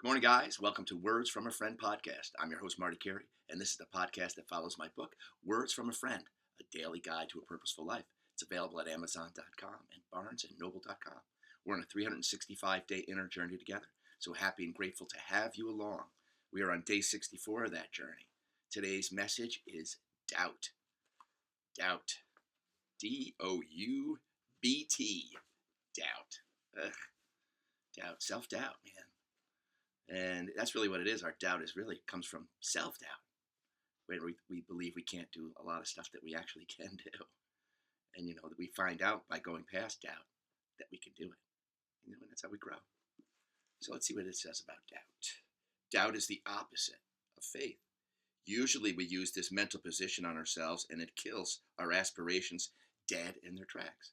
Good morning, guys. Welcome to Words from a Friend podcast. I'm your host, Marty Carey, and this is the podcast that follows my book, Words from a Friend, a daily guide to a purposeful life. It's available at Amazon.com and BarnesandNoble.com. We're on a 365-day inner journey together, so happy and grateful to have you along. We are on day 64 of that journey. Today's message is doubt. Doubt. D-O-U-B-T. Doubt. Ugh. Doubt. Self-doubt, man. And that's really what it is. Our doubt is really comes from self-doubt, where we believe we can't do a lot of stuff that we actually can do. And, that we find out by going past doubt that we can do it. And that's how we grow. So let's see what it says about doubt. Doubt is the opposite of faith. Usually we use this mental position on ourselves and it kills our aspirations dead in their tracks.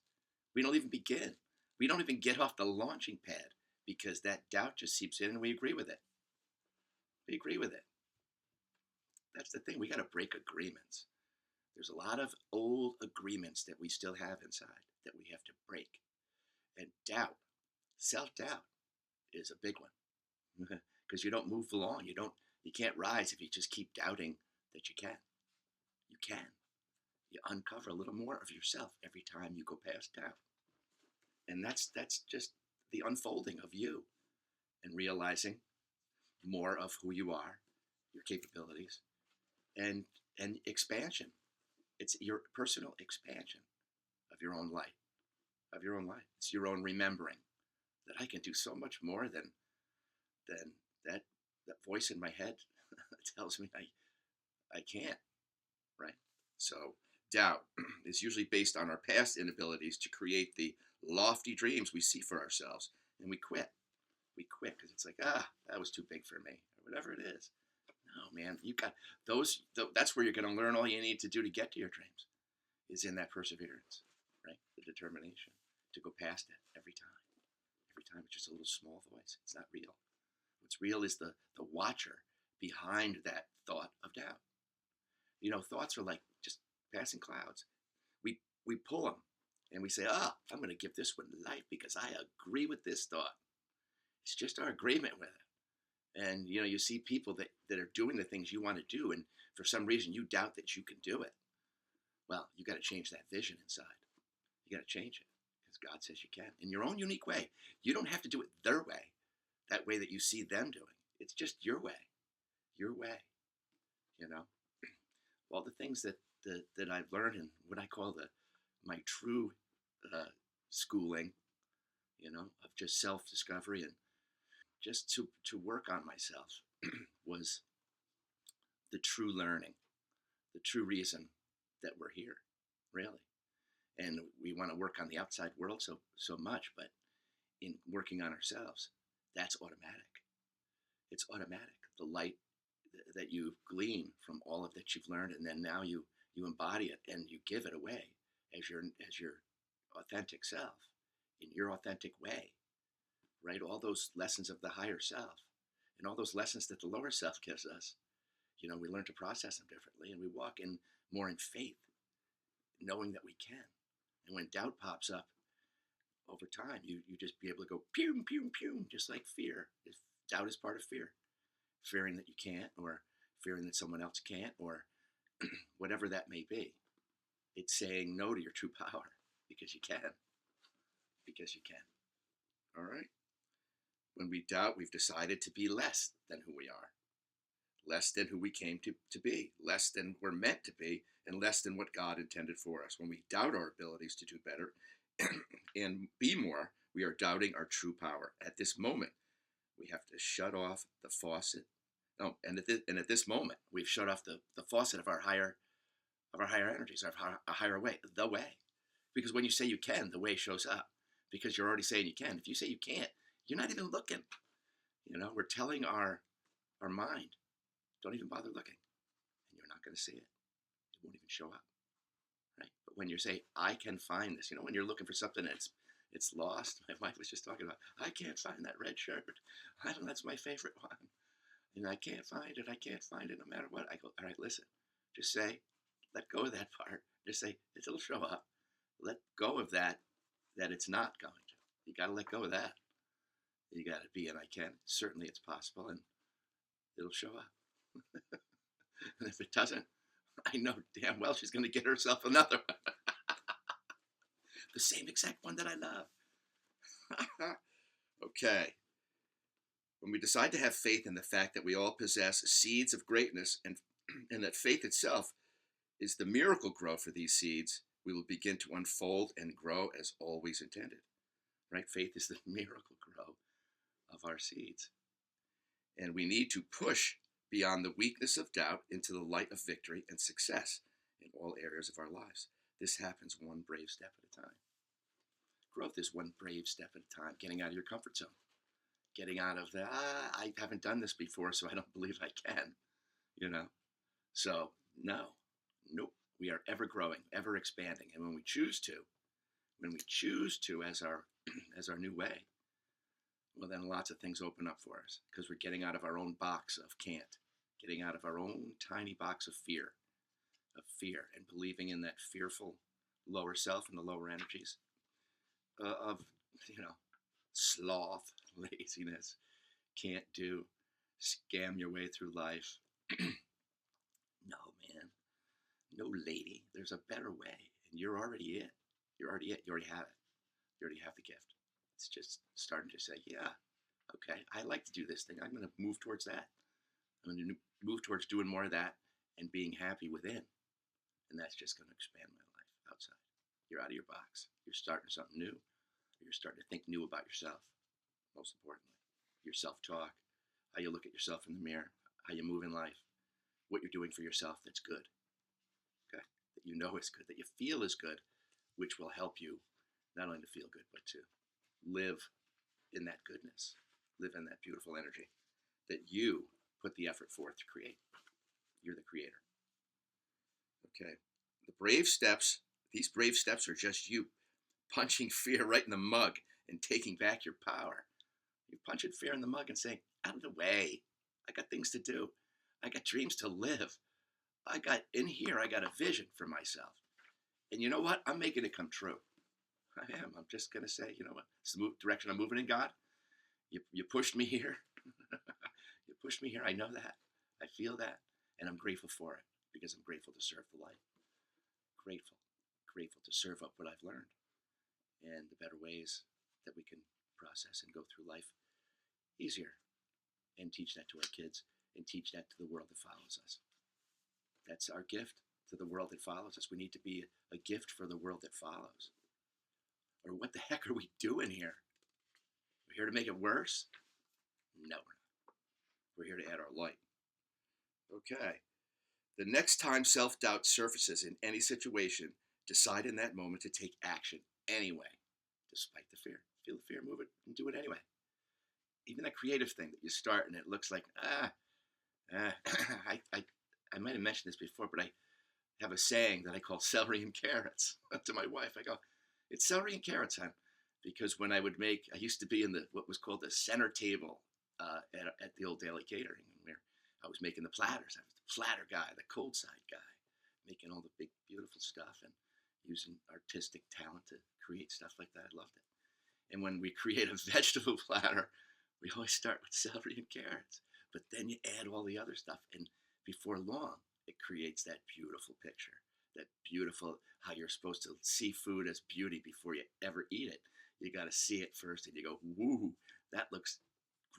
We don't even begin. We don't even get off the launching pad because that doubt just seeps in and we agree with it. We agree with it. That's the thing. We got to break agreements. There's a lot of old agreements that we still have inside that we have to break. And doubt, self-doubt, is a big one because you don't move along. You can't rise if you just keep doubting that you can. You can. You uncover a little more of yourself every time you go past doubt. And that's just the unfolding of you and realizing more of who you are, your capabilities, and expansion. It's your personal expansion of your own life, It's your own remembering that I can do so much more than that voice in my head tells me I can't, right? So doubt is usually based on our past inabilities to create the lofty dreams we see for ourselves, and we quit. We quit because it's like, that was too big for me, or whatever it is. No, man, you got those. That's where you're going to learn all you need to do to get to your dreams, is in that perseverance, right? The determination to go past it every time. Every time it's just a little small voice. It's not real. What's real is the watcher behind that thought of doubt. Thoughts are like just passing clouds. We pull them and we say, I'm going to give this one life because I agree with this thought. It's just our agreement with it. And, you see people that are doing the things you want to do, and for some reason you doubt that you can do it. Well, you got to change that vision inside. You got to change it because God says you can in your own unique way. You don't have to do it their way, that way that you see them doing. It's just your way, All the things that I've learned and what I call my true schooling, of just self-discovery and just to work on myself was the true learning, the true reason that we're here, really. And we want to work on the outside world so much, but in working on ourselves, that's automatic. It's automatic. The light that you glean from all of that you've learned, and then now you embody it and you give it away as your authentic self in your authentic way, right? All those lessons of the higher self and all those lessons that the lower self gives us, we learn to process them differently, and we walk in more in faith, knowing that we can. And when doubt pops up over time, you just be able to go pew, pew, pew, just like fear. If doubt is part of fear, fearing that you can't, or fearing that someone else can't, or whatever that may be. It's saying no to your true power because you can. Because you can. All right? When we doubt, we've decided to be less than who we are, less than who we came to be, less than we're meant to be, and less than what God intended for us. When we doubt our abilities to do better and be more, we are doubting our true power. At this moment, we have to shut off the faucet. No, and at this moment, we've shut off the faucet of our higher energies, of our higher way, the way. Because when you say you can, the way shows up. Because you're already saying you can. If you say you can't, you're not even looking. We're telling our mind, don't even bother looking, and you're not going to see it. It won't even show up, right? But when you say, I can find this, when you're looking for something and it's lost. My wife was just talking about, I can't find that red shirt. That's my favorite one. And I can't find it no matter what. I go, all right, listen, just say, let go of that part. Just say, it'll show up. Let go of that it's not going to. You got to let go of that. You got to be an I can. Certainly it's possible, and it'll show up. And if it doesn't, I know damn well she's going to get herself another one. The same exact one that I love. Okay. When we decide to have faith in the fact that we all possess seeds of greatness and that faith itself is the miracle grow for these seeds, we will begin to unfold and grow as always intended. Right? Faith is the miracle grow of our seeds. And we need to push beyond the weakness of doubt into the light of victory and success in all areas of our lives. This happens one brave step at a time. Growth is one brave step at a time, getting out of your comfort zone, getting out of the, I haven't done this before, so I don't believe I can, So, nope, we are ever growing, ever expanding. And when we choose to as our new way, well, then lots of things open up for us because we're getting out of our own box of can't, getting out of our own tiny box of fear, and believing in that fearful lower self and the lower energies of sloth, laziness, can't do, scam your way through life. No, man, no, lady, there's a better way, and you're already it. You already have it. You already have the gift. It's just starting to say, yeah, okay, I like to do this thing. I'm going to move towards that. I'm going to move towards doing more of that and being happy within. And that's just going to expand my life outside. You're out of your box. You're starting something new. You're starting to think new about yourself, most importantly. Your self-talk, how you look at yourself in the mirror, how you move in life, what you're doing for yourself that's good, okay? That you know is good, that you feel is good, which will help you not only to feel good, but to live in that goodness, live in that beautiful energy that you put the effort forth to create. You're the creator. Okay. These brave steps are just you punching fear right in the mug and taking back your power. You're punching fear in the mug and saying, out of the way. I got things to do. I got dreams to live. I got a vision for myself. And you know what? I'm making it come true. I am. I'm just going to say, you know what? It's the direction I'm moving in, God. You pushed me here. You pushed me here. I know that. I feel that. And I'm grateful for it because I'm grateful to serve the light. Grateful to serve up what I've learned and the better ways that we can process and go through life easier and teach that to our kids and teach that to the world that follows us. That's our gift to the world that follows us. We need to be a gift for the world that follows. Or what the heck are we doing here? We're here to make it worse? No, we're not. We're here to add our light. Okay. The next time self-doubt surfaces in any situation, decide in that moment to take action anyway, despite the fear. Feel the fear, move it, and do it anyway. Even that creative thing that you start and it looks like, I might have mentioned this before, but I have a saying that I call celery and carrots to my wife. I go, it's celery and carrots, hon. Because when I used to be in what was called the center table at the old Daily Catering, where I was making the platters. I was the platter guy, the cold side guy, making all the big, beautiful stuff and using artistic talent to create stuff like that. I loved it. And when we create a vegetable platter, we always start with celery and carrots. But then you add all the other stuff. And before long, it creates that beautiful picture. That beautiful, how you're supposed to see food as beauty before you ever eat it. You got to see it first and you go, woo, that looks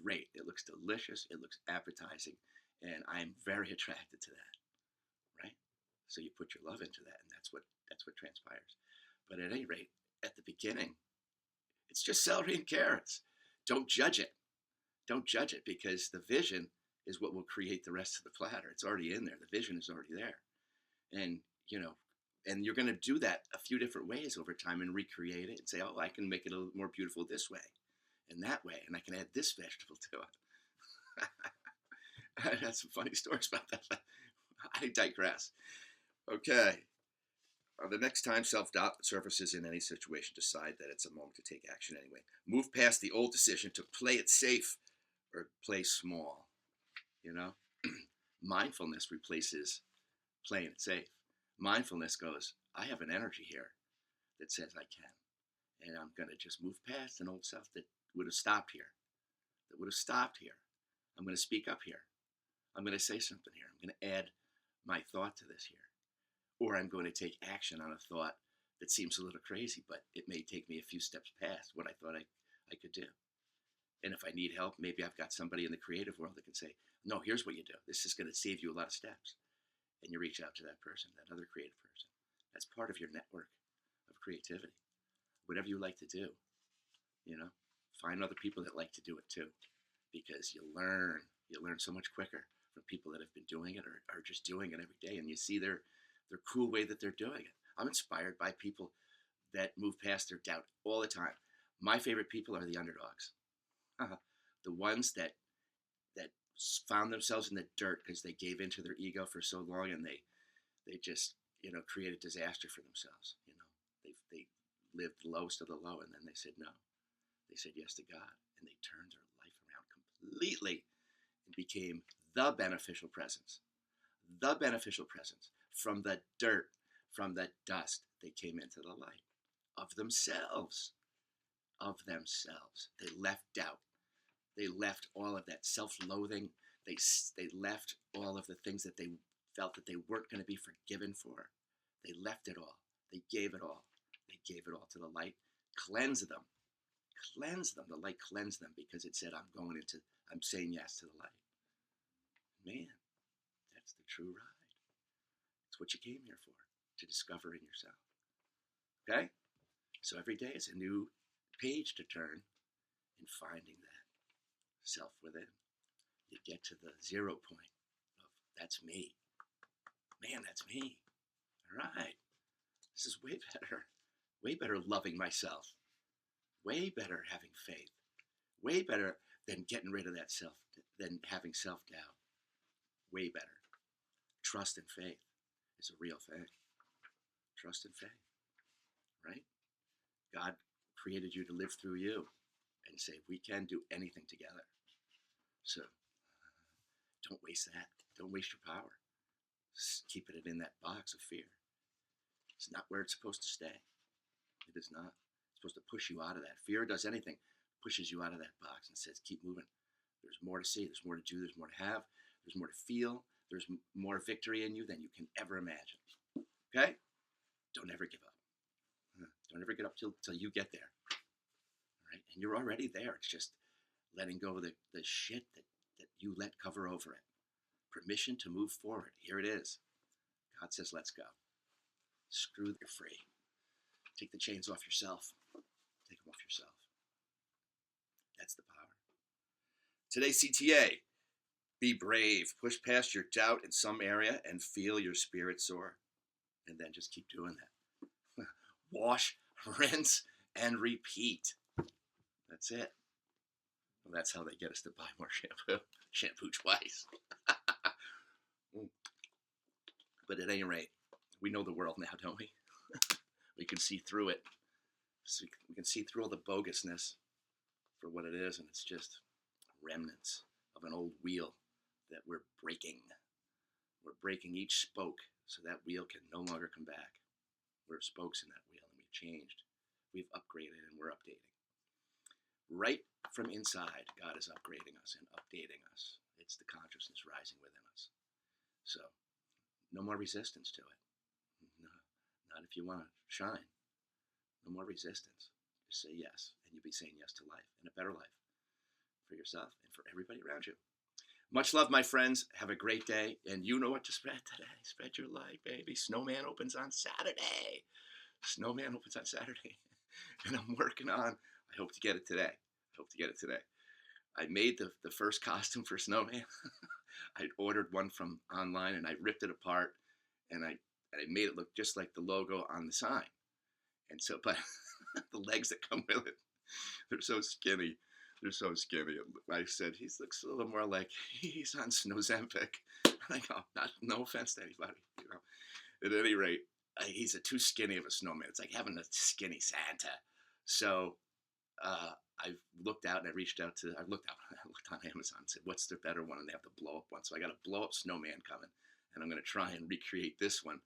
great. It looks delicious. It looks appetizing. And I'm very attracted to that, right? So you put your love into that, and that's what transpires. But at any rate, at the beginning, it's just celery and carrots. Don't judge it. Don't judge it because the vision is what will create the rest of the platter. It's already in there. The vision is already there. And, and you're going to do that a few different ways over time and recreate it and say, oh, I can make it a little more beautiful this way and that way, and I can add this vegetable to it. I had some funny stories about that, but I digress. Okay. The next time self-doubt surfaces in any situation, decide that it's a moment to take action anyway. Move past the old decision to play it safe or play small. Mindfulness replaces playing it safe. Mindfulness goes, I have an energy here that says I can. And I'm going to just move past an old self that would have stopped here. would have stopped here. I'm going to speak up here. I'm going to say something here. I'm going to add my thought to this here. Or I'm going to take action on a thought that seems a little crazy, but it may take me a few steps past what I thought I could do. And if I need help, maybe I've got somebody in the creative world that can say, no, here's what you do. This is going to save you a lot of steps. And you reach out to that person, that other creative person. That's part of your network of creativity. Whatever you like to do, find other people that like to do it too, because you learn so much quicker from people that have been doing it or are just doing it every day, and you see their cool way that they're doing it. I'm inspired by people that move past their doubt all the time. My favorite people are the underdogs, the ones that found themselves in the dirt because they gave into their ego for so long, and they just created disaster for themselves. They lived the lowest of the low, and then they said no. They said yes to God, and they turned their life around completely and became the beneficial presence. The beneficial presence. From the dirt, from the dust, they came into the light of themselves. Of themselves. They left doubt. They left all of that self-loathing. They left all of the things that they felt that they weren't going to be forgiven for. They left it all. They gave it all. They gave it all to the light. Cleanse them. Cleanse them. The light cleansed them because it said, I'm saying yes to the light. Man, that's the true ride. It's what you came here for, to discover in yourself. Okay? So every day is a new page to turn in finding that self within. You get to the 0 point of, that's me. Man, that's me. All right. This is way better. Way better loving myself. Way better having faith. Way better than getting rid of that self, than having self-doubt. Way better. Trust and faith is a real thing. Trust and faith, right? God created you to live through you and say, we can do anything together. So don't waste that. Don't waste your power. Just keep it in that box of fear. It's not where it's supposed to stay. It is not. It's supposed to push you out of that. Fear does anything. Pushes you out of that box and says, keep moving. There's more to see. There's more to do. There's more to have. There's more to feel. There's more victory in you than you can ever imagine. Okay? Don't ever give up. Don't ever get up till you get there. All right? And you're already there. It's just letting go of the shit that you let cover over it. Permission to move forward. Here it is. God says, let's go. Screw, you're free. Take the chains off yourself. Take them off yourself. That's the power. Today's CTA. Be brave. Push past your doubt in some area and feel your spirit soar. And then just keep doing that. Wash, rinse, and repeat. That's it. Well, that's how they get us to buy more shampoo. Shampoo twice. But at any rate, we know the world now, don't we? We can see through it. So we can see through all the bogusness for what it is, and it's just remnants of an old wheel that we're breaking. We're breaking each spoke so that wheel can no longer come back. We're spokes in that wheel, and we've changed. We've upgraded, and we're updating. Right from inside, God is upgrading us and updating us. It's the consciousness rising within us. So, no more resistance to it. No, not if you want to shine. No more resistance. Just say yes, and you'll be saying yes to life, and a better life for yourself and for everybody around you. Much love, my friends. Have a great day, and you know what to spread today. Spread your light, baby. Snowman opens on Saturday. Snowman opens on Saturday, and I'm working on, I hope to get it today. I made the first costume for Snowman. I ordered one from online, and I ripped it apart, and I made it look just like the logo on the sign. And so, but the legs that come with it, they're so skinny. I said, he looks a little more like he's on Snowzempic. I go, no offense to anybody, At any rate, he's too skinny of a snowman. It's like having a skinny Santa. So I looked out and I looked on Amazon and said, what's the better one? And they have the blow up one. So I got a blow up snowman coming, and I'm going to try and recreate this one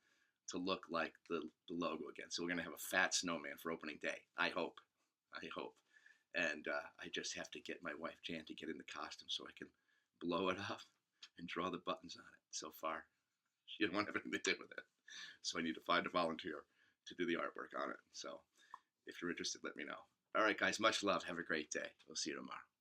to look like the logo again. So we're going to have a fat snowman for opening day. I hope. and I just have to get my wife Jan to get in the costume so I can blow it up and draw the buttons on it. So far, she didn't want anything to do with it, so I need to find a volunteer to do the artwork on it. So if you're interested, let me know. All right, guys, much love. Have a great day. We'll see you tomorrow.